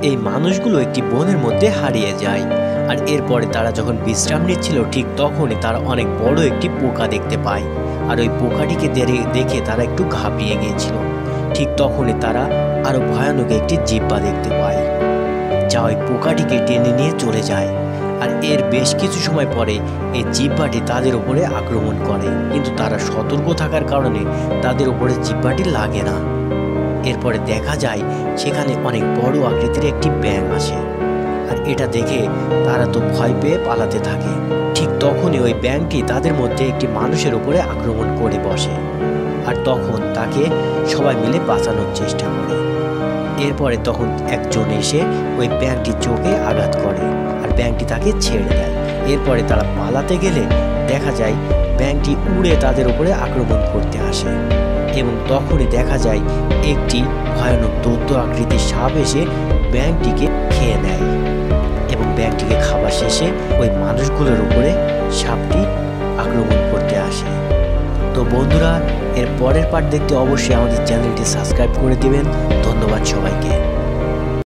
এই মানুষগুলো একটি বনের মধ্যে হারিয়ে যায়। আর এরপরে তারা যখন বিশ্রাম নিচ্ছিল ঠিক তখনই তারা অনেক বড় একটি পোকা দেখতে পায়। আর ওই পোকাটিকে দেখে তারা একটু ঘাবড়িয়ে গিয়েছিল। ঠিক তখনই তারা আরো ভয়ানক একটি জিহ্বা দেখতে পায়, যা ওই পোকাটিকে টেনে নিয়ে চলে যায়। আর এর বেশ কিছু সময় পরে এই জিহ্বাটি তাদের উপরে আক্রমণ করে, কিন্তু তারা সতর্ক থাকার কারণে তাদের উপরে জিহ্বাটি লাগে না। এরপরে দেখা যায় সেখানে অনেক বড় আকৃতির একটি ব্যাঙ আসে। আর এটা দেখে তারা তো ভয় পেয়ে পালাতে থাকে। ঠিক তখনই ওই ব্যাঙটি তাদের মধ্যে একটি মানুষের উপরে আক্রমণ করে বসে। আর তখন তাকে সবাই মিলে বাঁচানোর চেষ্টা করে। এরপরে তখন একজন এসে ওই ব্যাঙটির চোখে আঘাত করে, আর ব্যাঙটি তাকে ছেড়ে দেয়। এরপরে তারা পালাতে গেলে দেখা যায় ব্যাঙটি উড়ে তাদের উপরে আক্রমণ করতে আসে, এবং তখনই দেখা যায় একটি ভয়ানক দৈত্য আকৃতির সাপ এসে ব্যাঙটিকে খেয়ে নেয়, এবং ব্যাঙটিকে খাবার শেষে ওই মানুষগুলোর উপরে সাপটি আক্রমণ করতে আসে। তো বন্ধুরা, এর পরের পার্ট দেখতে অবশ্যই আমাদের চ্যানেলটি সাবস্ক্রাইব করে দিবেন। ধন্যবাদ সবাইকে।